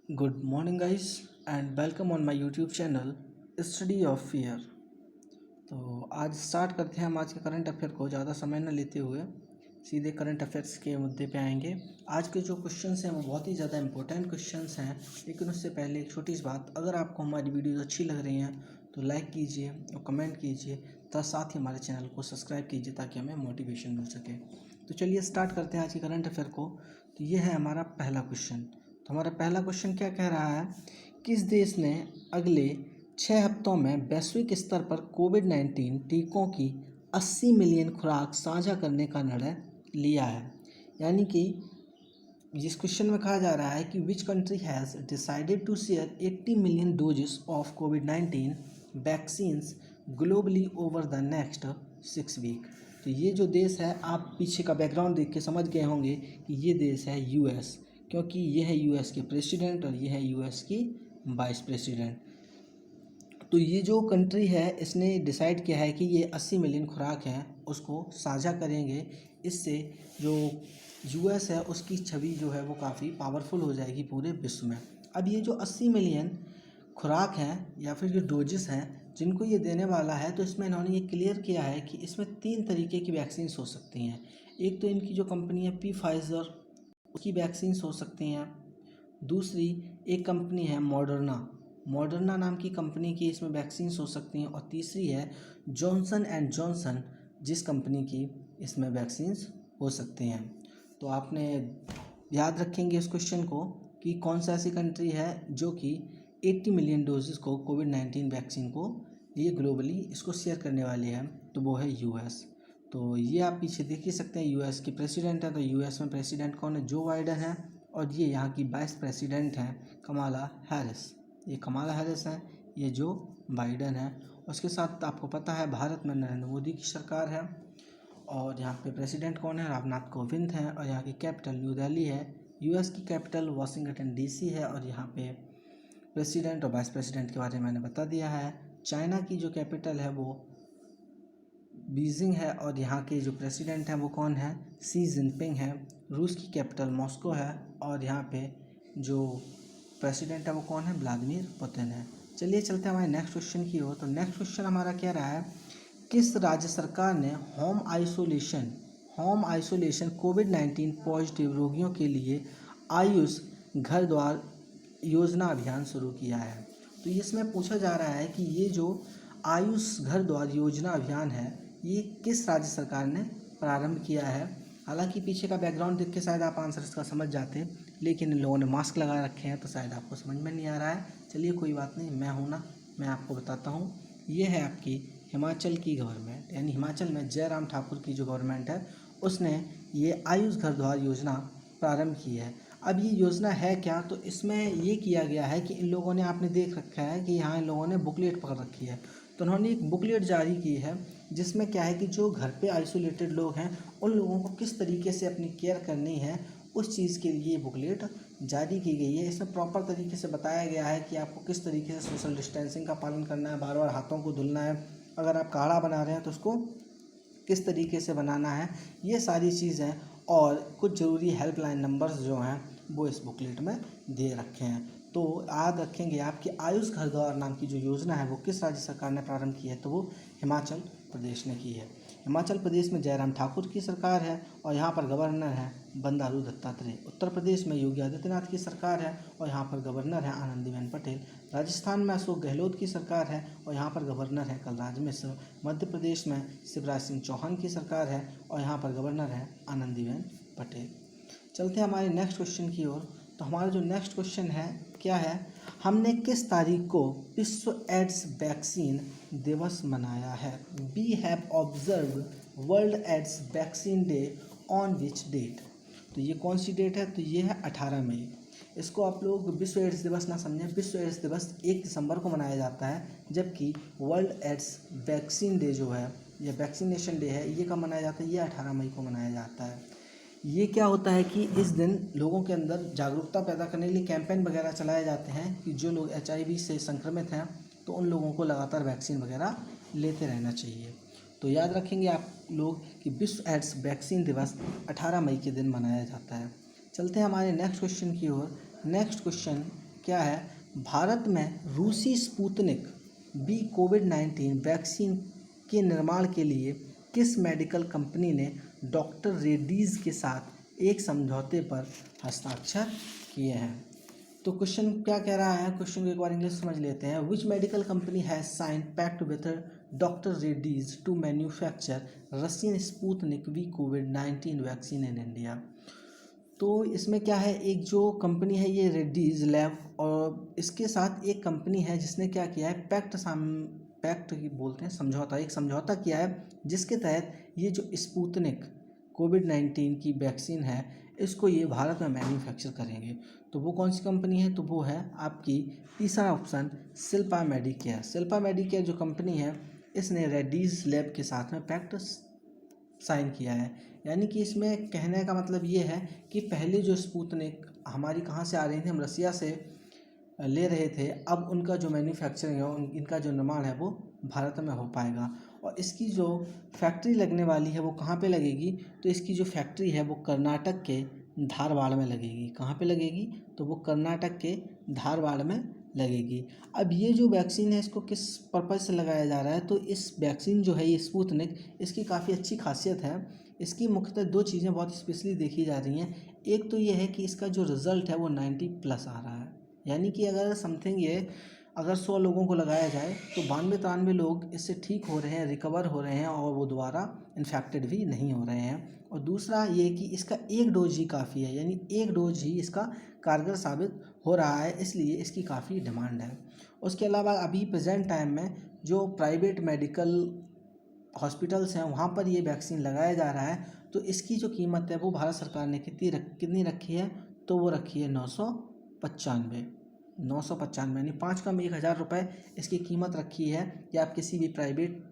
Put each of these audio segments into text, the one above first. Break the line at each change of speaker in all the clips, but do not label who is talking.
Good morning, guys, and welcome on my YouTube channel Study of Fear। तो आज start करते हैं हम आज के करंट अफेयर को ज़्यादा समय न लेते हुए सीधे करंट अफेयर्स के मुद्दे पे आएंगे। आज के जो क्वेश्चंस हैं वो बहुत ही ज़्यादा इंपॉर्टेंट क्वेश्चंस हैं, लेकिन उससे पहले एक छोटी सी बात, अगर आपको हमारी वीडियोज़ अच्छी लग रही हैं तो लाइक कीजिए और कमेंट कीजिए तथा साथ ही हमारे चैनल को सब्सक्राइब कीजिए ताकि हमें मोटिवेशन मिल सके। तो चलिए स्टार्ट करते हैं आज के करंट अफेयर को। तो ये है हमारा पहला क्वेश्चन। तो हमारा पहला क्वेश्चन क्या कह रहा है, किस देश ने अगले 6 हफ्तों में वैश्विक स्तर पर कोविड-19 टीकों की 80 मिलियन खुराक साझा करने का निर्णय लिया है। यानी कि जिस क्वेश्चन में कहा जा रहा है कि which country has decided to share 80 million doses of कोविड-19 vaccines globally over the next 6 week. तो ये जो देश है, आप पीछे का बैकग्राउंड देख के समझ गए होंगे कि ये देश है यूएस, क्योंकि ये है यूएस के प्रेसिडेंट और ये है यूएस की वाइस प्रेसिडेंट। तो ये जो कंट्री है इसने डिसाइड किया है कि ये 80 मिलियन खुराक हैं उसको साझा करेंगे। इससे जो यूएस है उसकी छवि जो है वो काफ़ी पावरफुल हो जाएगी पूरे विश्व में। अब ये जो 80 मिलियन खुराक हैं या फिर जो डोजेस हैं जिनको ये देने वाला है, तो इसमें इन्होंने ये क्लियर किया है कि इसमें 3 तरीके की वैक्सीन्स हो सकती हैं। एक तो इनकी जो कंपनी है फाइज़र, उसकी वैक्सीन्स हो सकती हैं। दूसरी एक कंपनी है मॉडर्ना नाम की कंपनी की इसमें वैक्सीन्स हो सकती हैं। और तीसरी है जॉनसन एंड जॉनसन, जिस कंपनी की इसमें वैक्सीन्स हो सकती हैं। तो आपने याद रखेंगे इस क्वेश्चन को कि कौन सा ऐसी कंट्री है जो कि 80 मिलियन डोजेस को कोविड-19 वैक्सीन को ये ग्लोबली इसको शेयर करने वाली है, तो वो है यूएस। तो ये आप पीछे देख ही सकते हैं, यूएस की प्रेसिडेंट है। तो यूएस में प्रेसिडेंट कौन है? जो बाइडन है। और ये यहाँ की वाइस प्रेसिडेंट हैं कमाला हैरिस। ये कमाला हैरिस है, ये जो बाइडन है। उसके साथ आपको पता है भारत में नरेंद्र मोदी की सरकार है और यहाँ पे प्रेसिडेंट कौन है? रामनाथ कोविंद हैं। और यहाँ की कैपिटल न्यू दिल्ली है। यूएस की कैपिटल वाशिंगटन डीसी है। और यहाँ पे प्रेसिडेंट और वाइस प्रेसिडेंट के बारे में मैंने बता दिया है। चाइना की जो कैपिटल है वो बीजिंग है और यहाँ के जो प्रेसिडेंट हैं वो कौन है? शी जिनपिंग है। रूस की कैपिटल मॉस्को है और यहाँ पे जो प्रेसिडेंट है वो कौन है? व्लादिमीर पुतिन है। चलिए चलते हैं हमारे नेक्स्ट क्वेश्चन की ओर। तो नेक्स्ट क्वेश्चन हमारा क्या रहा है, किस राज्य सरकार ने होम आइसोलेशन कोविड-19 पॉजिटिव रोगियों के लिए आयुष घर द्वार योजना अभियान शुरू किया है। तो इसमें पूछा जा रहा है कि ये जो आयुष घर द्वार योजना अभियान है ये किस राज्य सरकार ने प्रारंभ किया है। हालांकि पीछे का बैकग्राउंड देख के शायद आप आंसर इसका समझ जाते, लेकिन इन लोगों ने मास्क लगा रखे हैं तो शायद आपको समझ में नहीं आ रहा है। चलिए कोई बात नहीं, मैं हूँ ना, मैं आपको बताता हूँ। ये है आपकी हिमाचल की गवर्नमेंट, यानी हिमाचल में जयराम ठाकुर की जो गवर्नमेंट है उसने ये आयुष घर द्वार योजना प्रारंभ की है। अब ये योजना है क्या, तो इसमें ये किया गया है कि इन लोगों ने, आपने देख रखा है कि यहाँ इन लोगों ने बुकलेट पकड़ रखी है, तो उन्होंने एक बुकलेट जारी की है जिसमें क्या है कि जो घर पे आइसोलेटेड लोग हैं उन लोगों को किस तरीके से अपनी केयर करनी है उस चीज़ के लिए ये बुकलेट जारी की गई है। इसमें प्रॉपर तरीके से बताया गया है कि आपको किस तरीके से सोशल डिस्टेंसिंग का पालन करना है, बार बार हाथों को धुलना है, अगर आप काढ़ा बना रहे हैं तो उसको किस तरीके से बनाना है, ये सारी चीज़ें और कुछ ज़रूरी हेल्पलाइन नंबर्स जो हैं वो इस बुकलेट में दे रखे हैं। तो याद रखेंगे आपकी आयुष घर द्वार नाम की जो योजना है वो किस राज्य सरकार ने प्रारंभ की है, तो वो हिमाचल प्रदेश ने की है। हिमाचल प्रदेश में जयराम ठाकुर की सरकार है और यहाँ पर गवर्नर है बंडारू दत्तात्रेय। उत्तर प्रदेश में योगी आदित्यनाथ की सरकार है और यहाँ पर गवर्नर है आनंदीबेन पटेल। राजस्थान में अशोक गहलोत की सरकार है और यहाँ पर गवर्नर है कलराज मिश्र। मध्य प्रदेश में शिवराज सिंह चौहान की सरकार है और यहाँ पर गवर्नर है आनंदीबेन पटेल। चलते हैं हमारे नेक्स्ट क्वेश्चन की ओर। तो हमारा जो नेक्स्ट क्वेश्चन है क्या है, हमने किस तारीख को विश्व एड्स वैक्सीन दिवस मनाया है? We have observe world AIDS vaccine day on which date? तो ये कौन सी डेट है, तो ये है 18 मई। इसको आप लोग विश्व एड्स दिवस ना समझें, विश्व एड्स दिवस 1 दिसंबर को मनाया जाता है, जबकि वर्ल्ड एड्स वैक्सीन डे जो है या वैक्सीनेशन डे है ये कब मनाया जाता है? ये 18 मई को मनाया जाता है। ये क्या होता है कि इस दिन लोगों के अंदर जागरूकता पैदा करने के लिए कैंपेन वगैरह चलाए जाते हैं कि जो लोग HIV से संक्रमित हैं तो उन लोगों को लगातार वैक्सीन वगैरह लेते रहना चाहिए। तो याद रखेंगे आप लोग कि विश्व एड्स वैक्सीन दिवस 18 मई के दिन मनाया जाता है। चलते हैं हमारे नेक्स्ट क्वेश्चन की ओर। नेक्स्ट क्वेश्चन क्या है, भारत में रूसी स्पुतनिक बी कोविड-19 वैक्सीन के निर्माण के लिए किस मेडिकल कंपनी ने डॉक्टर रेड्डीज के साथ एक समझौते पर हस्ताक्षर किए हैं। तो क्वेश्चन क्या कह रहा है, क्वेश्चन को एक बार इंग्लिश समझ लेते हैं। Which medical company has signed pact with doctor Reddy's to manufacture Russian Sputnik V कोविड-19 वैक्सीन इन इंडिया। तो इसमें क्या है, एक जो कंपनी है ये रेड्डीज लैब, और इसके साथ एक कंपनी है जिसने क्या किया है, पैक्ट बोलते हैं, समझौता, एक समझौता किया है जिसके तहत ये जो स्पुतनिक कोविड-19 की वैक्सीन है इसको ये भारत में मैन्युफैक्चर करेंगे। तो वो कौन सी कंपनी है, तो वो है आपकी तीसरा option Shilpa Medicare. Shilpa Medicare जो कंपनी है इसने रेड्डीज लैब के साथ में पैक्ट साइन किया है। यानी कि इसमें कहने का मतलब ये है कि पहले जो स्पुतनिक हमारी कहाँ से आ रही थी, हम रसिया से ले रहे थे, अब उनका जो मैन्युफैक्चरिंग है, इनका जो निर्माण है वो भारत में हो पाएगा। और इसकी जो फैक्ट्री लगने वाली है वो कहाँ पे लगेगी, तो इसकी जो फैक्ट्री है वो कर्नाटक के धारवाड़ में लगेगी। कहाँ पे लगेगी, तो वो कर्नाटक के धारवाड़ में लगेगी। अब ये जो वैक्सीन है इसको किस पर्पज़ से लगाया जा रहा है, तो इस वैक्सीन जो है ये स्पुतनिक, इसकी काफ़ी अच्छी खासियत है। इसकी मुख्यतः दो चीज़ें बहुत स्पेशली देखी जा रही हैं। एक तो ये है कि इसका जो रिज़ल्ट है वो 90+ आ रहा है। यानी कि अगर समथिंग ये अगर 100 लोगों को लगाया जाए तो 92-93 लोग इससे ठीक हो रहे हैं, रिकवर हो रहे हैं और वो दोबारा इन्फेक्टेड भी नहीं हो रहे हैं। और दूसरा ये कि इसका एक डोज ही काफ़ी है, यानी एक डोज ही इसका कारगर साबित हो रहा है, इसलिए इसकी काफ़ी डिमांड है। उसके अलावा अभी प्रेजेंट टाइम में जो प्राइवेट मेडिकल हॉस्पिटल्स हैं वहाँ पर ये वैक्सीन लगाया जा रहा है। तो इसकी जो कीमत है वो भारत सरकार ने कितनी रखी है, तो वो रखी है 995 यानी 5 कम 1,000 रुपये इसकी कीमत रखी है। कि आप किसी भी प्राइवेट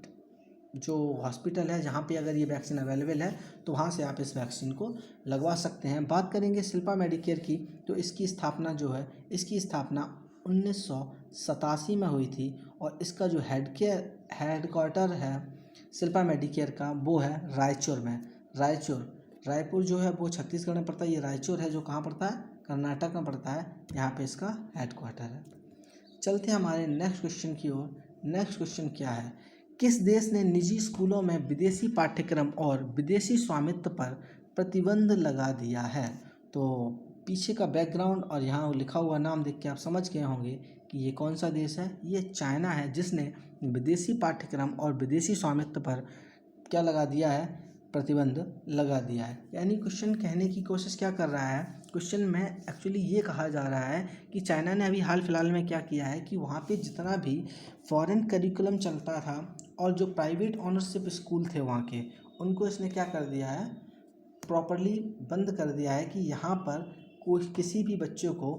जो हॉस्पिटल है जहाँ पे अगर ये वैक्सीन अवेलेबल है तो वहाँ से आप इस वैक्सीन को लगवा सकते हैं। बात करेंगे शिल्पा मेडिकेयर की, तो इसकी स्थापना जो है, इसकी स्थापना 1987 में हुई थी और इसका जो हेडक्वार्टर है शिल्पा मेडिकेयर का वो है रायचूर में। रायपुर जो है वो छत्तीसगढ़ में पड़ता है, ये रायचूर है जो कहाँ पड़ता है, कर्नाटक में पड़ता है, यहाँ पे इसका हेडक्वार्टर है। चलते हैं हमारे नेक्स्ट क्वेश्चन की ओर। नेक्स्ट क्वेश्चन क्या है, किस देश ने निजी स्कूलों में विदेशी पाठ्यक्रम और विदेशी स्वामित्व पर प्रतिबंध लगा दिया है। तो पीछे का बैकग्राउंड और यहाँ लिखा हुआ नाम देख के आप समझ गए होंगे कि ये कौन सा देश है, ये चाइना है जिसने विदेशी पाठ्यक्रम और विदेशी स्वामित्व पर क्या लगा दिया है, प्रतिबंध लगा दिया है। यानी क्वेश्चन कहने की कोशिश क्या कर रहा है, क्वेश्चन में एक्चुअली ये कहा जा रहा है कि चाइना ने अभी हाल फिलहाल में क्या किया है कि वहाँ पे जितना भी फॉरेन करिकुलम चलता था और जो प्राइवेट ऑनरशिप स्कूल थे वहाँ के, उनको इसने क्या कर दिया है, प्रॉपरली बंद कर दिया है कि यहाँ पर कोई किसी भी बच्चे को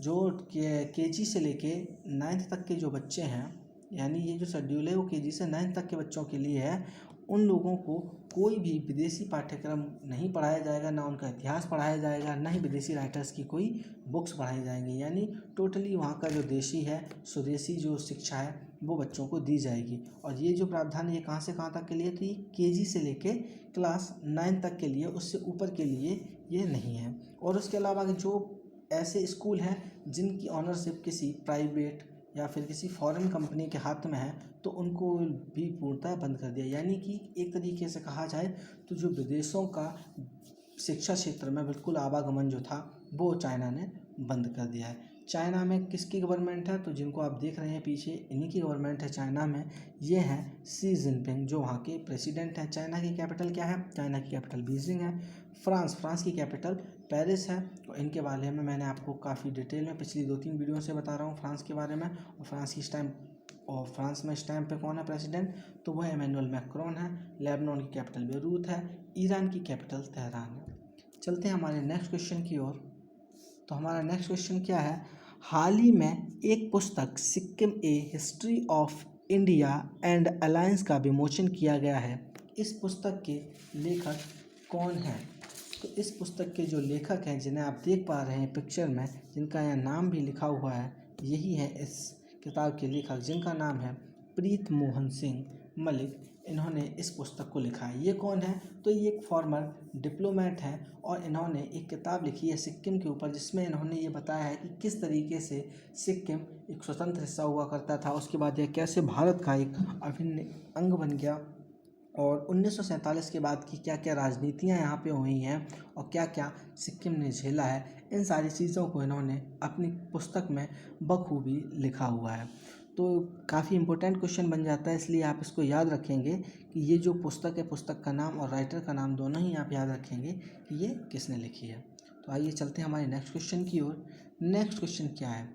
जो केजी से लेके 9th तक के जो बच्चे हैं, यानी ये जो शेड्यूल है वो केजी से 9th तक के बच्चों के लिए है, उन लोगों को कोई भी विदेशी पाठ्यक्रम नहीं पढ़ाया जाएगा, ना उनका इतिहास पढ़ाया जाएगा, ना ही विदेशी राइटर्स की कोई बुक्स पढ़ाई जाएंगी। यानी टोटली वहाँ का जो देशी है, स्वदेशी जो शिक्षा है वो बच्चों को दी जाएगी। और ये जो प्रावधान है ये कहाँ से कहाँ तक के लिए, तो ये केजी से लेके क्लास 9 तक के लिए, उससे ऊपर के लिए ये नहीं है। और उसके अलावा जो ऐसे स्कूल हैं जिनकी ऑनरशिप किसी प्राइवेट या फिर किसी फॉरेन कंपनी के हाथ में है, तो उनको भी पूर्णतः बंद कर दिया। यानी कि एक तरीके से कहा जाए तो जो विदेशों का शिक्षा क्षेत्र में बिल्कुल आवागमन जो था वो चाइना ने बंद कर दिया है। चाइना में किसकी गवर्नमेंट है, तो जिनको आप देख रहे हैं पीछे, इन्हीं की गवर्नमेंट है चाइना में। ये हैं शी जिनपिंग जो वहाँ के प्रेसिडेंट हैं। चाइना की कैपिटल क्या है, चाइना की कैपिटल बीजिंग है। फ्रांस की कैपिटल पेरिस है। और इनके बारे में मैंने आपको काफ़ी डिटेल में पिछली 2-3 वीडियो से बता रहा हूँ फ्रांस के बारे में। और फ्रांस में इस टाइम पे कौन है प्रेसिडेंट, तो वह इमैनुअल मैक्रोन है। लेबनान की कैपिटल बेरूत है। ईरान की कैपिटल तेहरान है। चलते हैं हमारे नेक्स्ट क्वेश्चन की ओर। तो हमारा नेक्स्ट क्वेश्चन क्या है, हाल ही में एक पुस्तक Sikkim a history of India and alliance का विमोचन किया गया है। इस पुस्तक के लेखक कौन हैं, तो इस पुस्तक के जो लेखक हैं जिन्हें आप देख पा रहे हैं पिक्चर में, जिनका यहाँ नाम भी लिखा हुआ है, यही है इस किताब के लेखक, जिनका नाम है प्रीत मोहन सिंह मलिक। इन्होंने इस पुस्तक को लिखा है। ये कौन है? तो ये एक फॉर्मर डिप्लोमेट है और इन्होंने एक किताब लिखी है सिक्किम के ऊपर, जिसमें इन्होंने ये बताया है कि किस तरीके से सिक्किम एक स्वतंत्र हिस्सा हुआ करता था, उसके बाद यह कैसे भारत का एक अभिन्न अंग बन गया और 1947 के बाद की क्या क्या राजनीतियाँ यहाँ पे हुई हैं और क्या क्या सिक्किम ने झेला है, इन सारी चीज़ों को इन्होंने अपनी पुस्तक में बखूबी लिखा हुआ है। तो काफ़ी इम्पोर्टेंट क्वेश्चन बन जाता है, इसलिए आप इसको याद रखेंगे कि ये जो पुस्तक है, पुस्तक का नाम और राइटर का नाम दोनों ही आप याद रखेंगे कि ये किसने लिखी है। तो आइए चलते हैं हमारे नेक्स्ट क्वेश्चन की ओर। नेक्स्ट क्वेश्चन क्या है?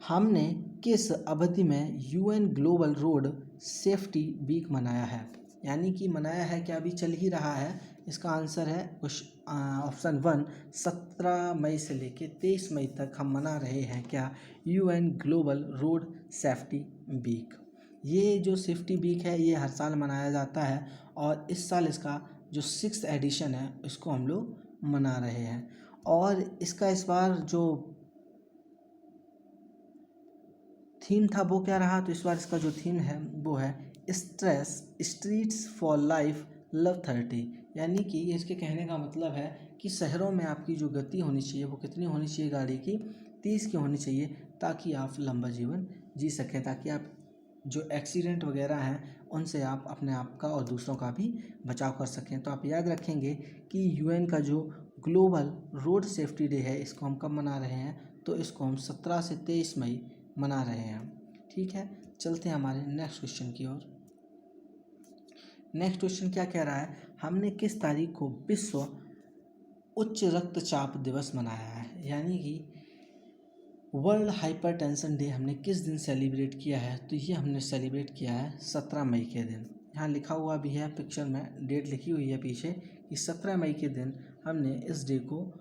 हमने किस अवधि में UN global road safety week मनाया है? यानी कि मनाया है क्या, अभी चल ही रहा है? इसका आंसर है ऑप्शन 1, 17 मई से लेके 23 मई तक हम मना रहे हैं क्या, UN global road safety week. ये जो सेफ्टी वीक है ये हर साल मनाया जाता है और इस साल इसका जो 6th एडिशन है इसको हम लोग मना रहे हैं। और इसका इस बार जो थीम था वो क्या रहा? तो इस बार इसका जो थीम है वो है stress streets for life love 30। यानी कि इसके कहने का मतलब है कि शहरों में आपकी जो गति होनी चाहिए वो कितनी होनी चाहिए गाड़ी की, 30 की होनी चाहिए, ताकि आप लंबा जीवन जी सकें, ताकि आप जो एक्सीडेंट वगैरह हैं उनसे आप अपने आप का और दूसरों का भी बचाव कर सकें। तो आप याद रखेंगे कि UN का जो ग्लोबल रोड सेफ्टी डे है इसको हम कब मना रहे हैं? तो इसको हम 17 से 23 मई मना रहे हैं। ठीक है, चलते हैं हमारे नेक्स्ट क्वेश्चन की ओर। नेक्स्ट क्वेश्चन क्या कह रहा है? हमने किस तारीख को विश्व उच्च रक्तचाप दिवस मनाया है? यानी कि वर्ल्ड हाइपरटेंशन डे हमने किस दिन सेलिब्रेट किया है? तो ये हमने सेलिब्रेट किया है 17 मई के दिन। यहाँ लिखा हुआ भी है, पिक्चर में डेट लिखी हुई है पीछे कि 17 मई के दिन हमने इस डे को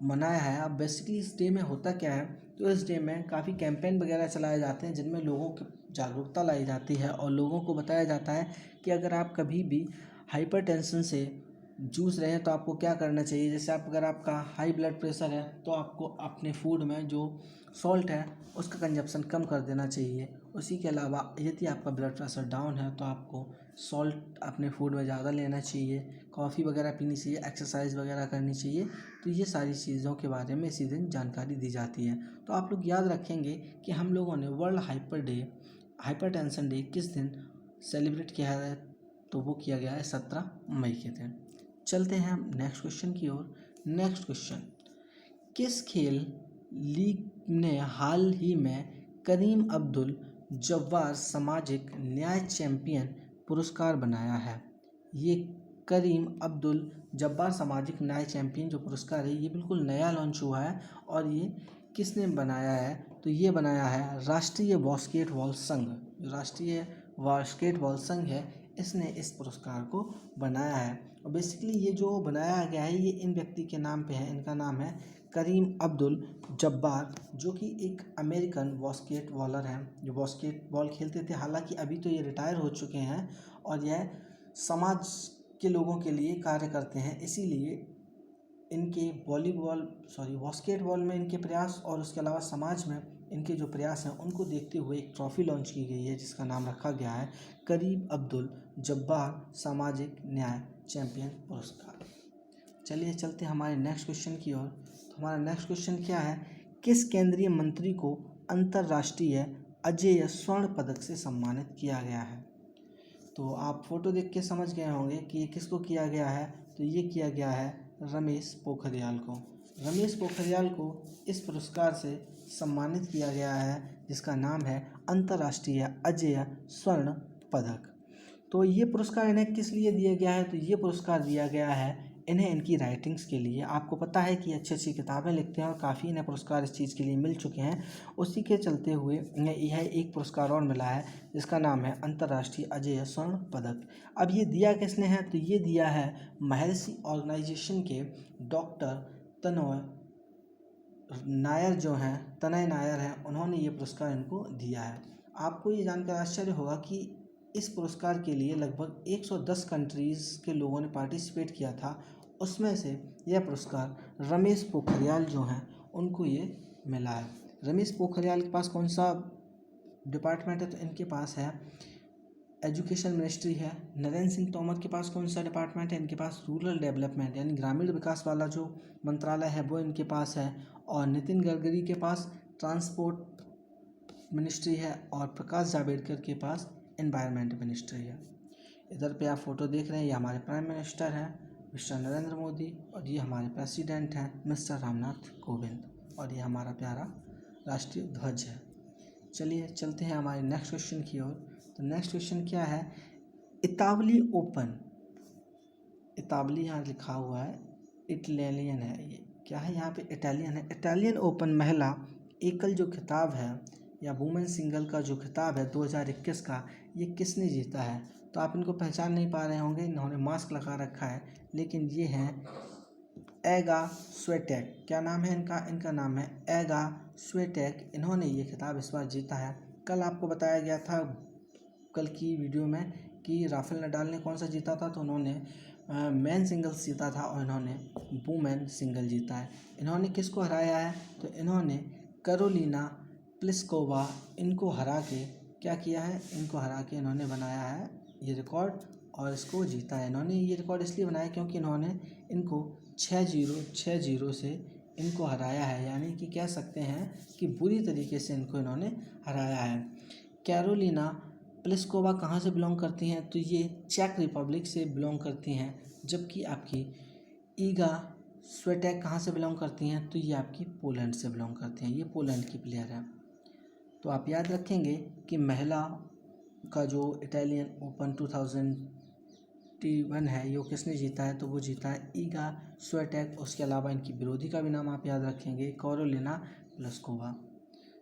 मनाया है। अब बेसिकली इस डे में होता क्या है? तो इस डे में काफ़ी कैंपेन वगैरह चलाए जाते हैं जिनमें लोगों की जागरूकता लाई जाती है और लोगों को बताया जाता है कि अगर आप कभी भी हाइपरटेंशन से जूझ रहे हैं तो आपको क्या करना चाहिए। जैसे आप अगर आपका हाई ब्लड प्रेशर है तो आपको अपने फूड में जो सॉल्ट है उसका कंजप्शन कम कर देना चाहिए। उसी के अलावा यदि आपका ब्लड प्रेशर डाउन है तो आपको सॉल्ट अपने फूड में ज़्यादा लेना चाहिए, कॉफ़ी वगैरह पीनी चाहिए, एक्सरसाइज वगैरह करनी चाहिए। तो ये सारी चीज़ों के बारे में इसी दिन जानकारी दी जाती है। तो आप लोग याद रखेंगे कि हम लोगों ने वर्ल्ड हाइपरटेंशन डे किस दिन सेलिब्रेट किया है? तो वो किया गया है 17 मई के दिन। चलते हैं हम नेक्स्ट क्वेश्चन की ओर। नेक्स्ट क्वेश्चन, किस खेल लीग ने हाल ही में करीम अब्दुल जब्बार सामाजिक न्याय चैंपियन पुरस्कार बनाया है? ये करीम अब्दुल जब्बार सामाजिक न्याय चैंपियन जो पुरस्कार है ये बिल्कुल नया लॉन्च हुआ है और ये किसने बनाया है? तो ये बनाया है राष्ट्रीय बास्केटबॉल संघ। जो राष्ट्रीय बास्केटबॉल संघ है इसने इस पुरस्कार को बनाया है। और बेसिकली ये जो बनाया गया है ये इन व्यक्ति के नाम पे है। इनका नाम है करीम अब्दुल जब्बार, जो कि एक अमेरिकन बास्केटबॉलर हैं जो बास्केटबॉल खेलते थे। हालांकि अभी तो ये रिटायर हो चुके हैं और यह समाज के लोगों के लिए कार्य करते हैं, इसीलिए इनके बास्केटबॉल में इनके प्रयास और उसके अलावा समाज में इनके जो प्रयास हैं उनको देखते हुए एक ट्रॉफ़ी लॉन्च की गई है जिसका नाम रखा गया है करीम अब्दुल जब्बार सामाजिक न्याय चैंपियन पुरस्कार। चलिए चलते हैं हमारे नेक्स्ट क्वेश्चन की ओर। तो हमारा नेक्स्ट क्वेश्चन क्या है? किस केंद्रीय मंत्री को अंतर्राष्ट्रीय अजेय स्वर्ण पदक से सम्मानित किया गया है? तो आप फोटो देख के समझ गए होंगे कि ये किसको किया गया है। तो ये किया गया है रमेश पोखरियाल को। रमेश पोखरियाल को इस पुरस्कार से सम्मानित किया गया है जिसका नाम है अंतर्राष्ट्रीय अजेय स्वर्ण पदक। तो ये पुरस्कार इन्हें किस लिए दिया गया है? तो ये पुरस्कार दिया गया है इन्हें इनकी राइटिंग्स के लिए। आपको पता है कि अच्छी अच्छी किताबें लिखते हैं और काफ़ी इन्हें पुरस्कार इस चीज़ के लिए मिल चुके हैं। उसी के चलते हुए इन्हें यह एक पुरस्कार और मिला है जिसका नाम है अंतर्राष्ट्रीय अजेय स्वर्ण पदक। अब ये दिया किसने है? तो ये दिया है महर्षि ऑर्गेनाइजेशन के डॉक्टर तनय नायर हैं, उन्होंने ये पुरस्कार इनको दिया है। आपको ये जानकर आश्चर्य होगा कि इस पुरस्कार के लिए लगभग 110 कंट्रीज़ के लोगों ने पार्टिसिपेट किया था। उसमें से यह पुरस्कार रमेश पोखरियाल जो हैं उनको ये मिला है। रमेश पोखरियाल के पास कौन सा डिपार्टमेंट है? तो इनके पास है एजुकेशन मिनिस्ट्री है। नरेंद्र सिंह तोमर के पास कौन सा डिपार्टमेंट है? इनके पास रूरल डेवलपमेंट यानी ग्रामीण विकास वाला जो मंत्रालय है वो इनके पास है। और नितिन गडकरी के पास ट्रांसपोर्ट मिनिस्ट्री है। और प्रकाश जावड़ेकर के पास एनवायरनमेंट मिनिस्ट्री है। इधर पे आप फोटो देख रहे हैं, ये हमारे प्राइम मिनिस्टर हैं मिस्टर नरेंद्र मोदी, और ये हमारे प्रेसिडेंट हैं मिस्टर रामनाथ कोविंद, और ये हमारा प्यारा राष्ट्रीय ध्वज है। चलिए चलते हैं हमारे नेक्स्ट क्वेश्चन की ओर। तो नेक्स्ट क्वेश्चन क्या है? इतावली ओपन, इतावली यहाँ लिखा हुआ है, इटालियन है, ये क्या है यहाँ पे? इटालियन है। इटालियन ओपन महिला एकल जो खिताब है या वुमेन सिंगल का जो खिताब है 2021 का, ये किसने जीता है? तो आप इनको पहचान नहीं पा रहे होंगे, इन्होंने मास्क लगा रखा है, लेकिन ये हैं एगा स्वेटेक। क्या नाम है इनका? इनका नाम है एगा स्वेटेक। इन्होंने ये खिताब इस बार जीता है। कल आपको बताया गया था, कल की वीडियो में, कि राफेल नडाल ने कौन सा जीता था, तो उन्होंने मैन सिंगल्स जीता था और इन्होंने वुमेन सिंगल जीता है। इन्होंने किसको हराया है? तो इन्होंने कैरोलिना प्लिस्कोवा, इनको हरा के क्या किया है? इनको हरा के इन्होंने बनाया है ये रिकॉर्ड और इसको जीता है। इन्होंने ये रिकॉर्ड इसलिए बनाया क्योंकि इन्होंने इनको 6-0 से इनको हराया है, यानी कि कह सकते हैं कि बुरी तरीके से इनको इन्होंने हराया है। कैरोलिना प्लिस्कोवा कहाँ से बिलोंग करती हैं? तो ये चेक रिपब्लिक से बिलोंग करती हैं। जबकि आपकी ईगा स्वेटेक कहाँ से बिलोंग करती हैं? तो ये आपकी पोलैंड से बिलोंग करती हैं, ये पोलैंड की प्लेयर है। तो आप याद रखेंगे कि महिला का जो इटालियन ओपन 2021 है, ये किसने जीता है? तो वो जीता है ईगा स्वेटेक। उसके अलावा इनकी विरोधी का भी नाम आप याद रखेंगे, कैरोलिना प्लिस्कोवा।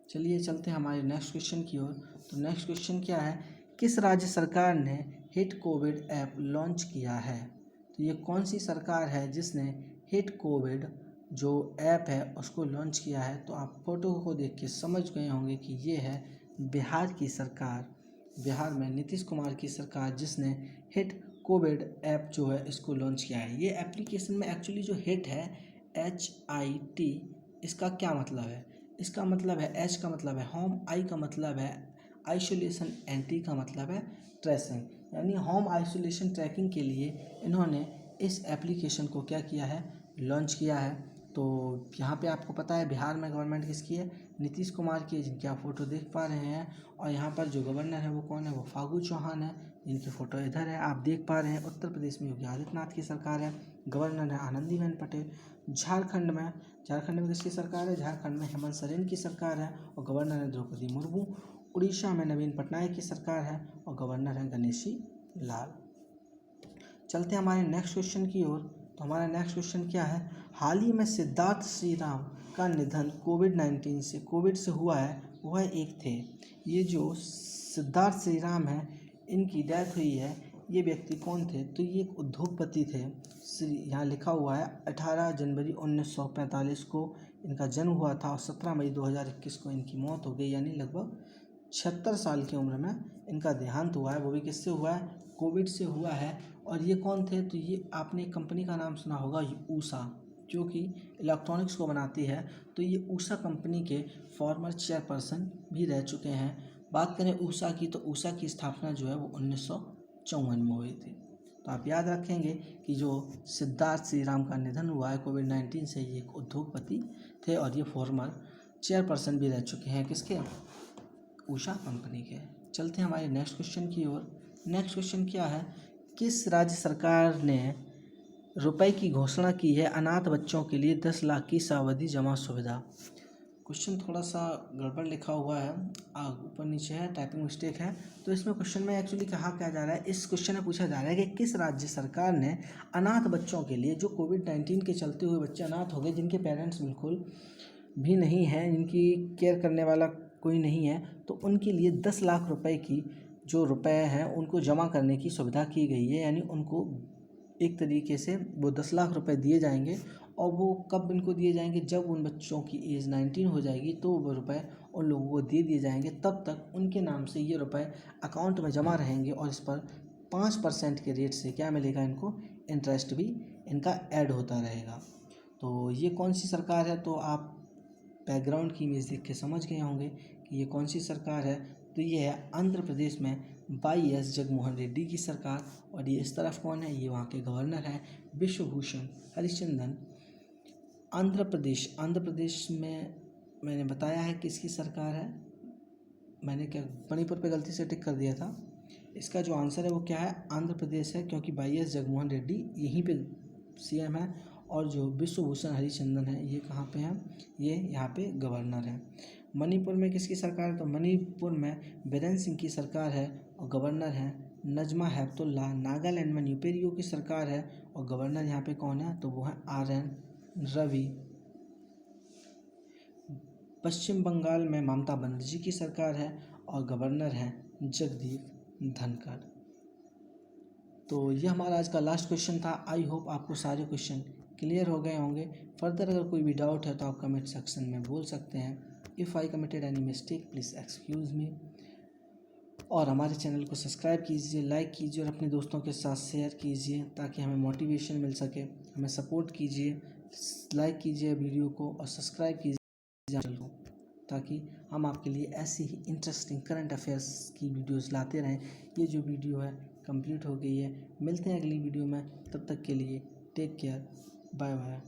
चलिए चलते हैं हमारे नेक्स्ट क्वेश्चन की ओर। तो नेक्स्ट क्वेश्चन क्या है? किस राज्य सरकार ने हिट कोविड ऐप लॉन्च किया है? तो ये कौन सी सरकार है जिसने हिट कोविड जो ऐप है उसको लॉन्च किया है? तो आप फोटो को देख के समझ गए होंगे कि ये है बिहार की सरकार। बिहार में नीतीश कुमार की सरकार जिसने हिट कोविड ऐप जो है इसको लॉन्च किया है। ये एप्लीकेशन में एक्चुअली जो हिट है HIT, इसका क्या मतलब है? इसका मतलब है, H का मतलब है होम, I का मतलब है आइसोलेशन, T का मतलब है ट्रेसिंग, यानी होम आइसोलेशन ट्रैकिंग के लिए इन्होंने इस एप्लीकेशन को क्या किया है? लॉन्च किया है। तो यहाँ पे आपको पता है बिहार में गवर्नमेंट किसकी है? नीतीश कुमार की है, जिनकी आप फोटो देख पा रहे हैं। और यहाँ पर जो गवर्नर है वो कौन है? वो फागू चौहान है, जिनकी फ़ोटो इधर है, आप देख पा रहे हैं। उत्तर प्रदेश में योगी आदित्यनाथ की सरकार है, गवर्नर है आनंदीबेन पटेल। झारखंड में किसकी सरकार है? झारखंड में हेमंत सोरेन की सरकार है और गवर्नर है द्रौपदी मुर्मू। उड़ीसा में नवीन पटनायक की सरकार है और गवर्नर है गणेशी लाल। चलते हैं हमारे नेक्स्ट क्वेश्चन की ओर। तो हमारा नेक्स्ट क्वेश्चन क्या है? हाल ही में सिद्धार्थ श्रीराम का निधन कोविड से हुआ है, वह एक थे। ये जो सिद्धार्थ श्रीराम है, इनकी डेथ हुई है। ये व्यक्ति कौन थे? तो ये एक उद्योगपति थे। यहाँ लिखा हुआ है 18 जनवरी 1945 को इनका जन्म हुआ था और 17 मई 2021 को इनकी मौत हो गई, यानी लगभग 76 साल की उम्र में इनका देहांत हुआ है। वो भी किससे हुआ है? कोविड से हुआ है। और ये कौन थे? तो ये आपने एक कंपनी का नाम सुना होगा, ऊषा, जो कि इलेक्ट्रॉनिक्स को बनाती है। तो ये ऊषा कंपनी के फॉर्मर चेयरपर्सन भी रह चुके हैं। बात करें ऊषा की, तो ऊषा की स्थापना जो है वो 1954 में हुई थी। तो आप याद रखेंगे कि जो सिद्धार्थ श्रीराम का निधन हुआ है कोविड-19 से, ये एक उद्योगपति थे और ये फॉर्मर चेयरपर्सन भी रह चुके हैं, किसके? ऊषा कंपनी के। चलते हैं हमारे नेक्स्ट क्वेश्चन की ओर। नेक्स्ट क्वेश्चन क्या है? किस राज्य सरकार ने रुपए की घोषणा की है अनाथ बच्चों के लिए 10 लाख की सावधि जमा सुविधा? क्वेश्चन थोड़ा सा गड़बड़ लिखा हुआ है, ऊपर नीचे है, टाइपिंग मिस्टेक है। तो इसमें क्वेश्चन में एक्चुअली कहा क्या जा रहा है, इस क्वेश्चन में पूछा जा रहा है कि किस राज्य सरकार ने अनाथ बच्चों के लिए, जो कोविड-19 के चलते हुए बच्चे अनाथ हो गए, जिनके पेरेंट्स बिल्कुल भी नहीं हैं, जिनकी केयर करने वाला कोई नहीं है, तो उनके लिए 10 लाख रुपए की जो रुपए हैं उनको जमा करने की सुविधा की गई है। यानी उनको एक तरीके से वो 10 लाख रुपए दिए जाएंगे। और वो कब इनको दिए जाएंगे? जब उन बच्चों की एज 19 हो जाएगी तो वो रुपए उन लोगों को दे दिए जाएंगे। तब तक उनके नाम से ये रुपए अकाउंट में जमा रहेंगे और इस पर 5% के रेट से क्या मिलेगा इनको? इंटरेस्ट भी इनका ऐड होता रहेगा। तो ये कौन सी सरकार है? तो आप बैकग्राउंड की इमेज देख के समझ गए होंगे कि ये कौन सी सरकार है। तो ये है आंध्र प्रदेश में YS जगनमोहन रेड्डी की सरकार, और ये इस तरफ कौन है, ये वहाँ के गवर्नर हैं विश्वभूषण हरिचंदन। आंध्र प्रदेश में मैंने बताया है किसकी सरकार है, मैंने क्या मणिपुर पे गलती से टिक कर दिया था। इसका जो आंसर है वो क्या है, आंध्र प्रदेश है, क्योंकि YS जगनमोहन रेड्डी यहीं पे CM है, और जो विश्वभूषण हरिचंदन है ये कहाँ पे हैं, ये यहाँ पे गवर्नर हैं। मणिपुर में किसकी सरकार है, तो मणिपुर में बीरेन सिंह की सरकार है और गवर्नर हैं नजमा हेपतुल्ला। नागालैंड में न्यूपेरियो की सरकार है और गवर्नर यहाँ पे कौन है, तो वो है RN रवि। पश्चिम बंगाल में ममता बनर्जी की सरकार है और गवर्नर हैं जगदीप धनखड़। तो ये हमारा आज का लास्ट क्वेश्चन था। आई होप आपको सारे क्वेश्चन क्लियर हो गए होंगे। फर्दर अगर कोई भी डाउट है तो आप कमेंट सेक्शन में बोल सकते हैं। If I committed any mistake please excuse me. और हमारे चैनल को सब्सक्राइब कीजिए, लाइक कीजिए और अपने दोस्तों के साथ शेयर कीजिए ताकि हमें मोटिवेशन मिल सके। हमें सपोर्ट कीजिए, लाइक कीजिए वीडियो को और सब्सक्राइब कीजिए चैनल को, ताकि हम आपके लिए ऐसी ही इंटरेस्टिंग करंट अफेयर्स की वीडियोस लाते रहें। ये जो वीडियो है कंप्लीट हो गई है। मिलते हैं अगली वीडियो में, तब तक के लिए टेक केयर, बाय बाय।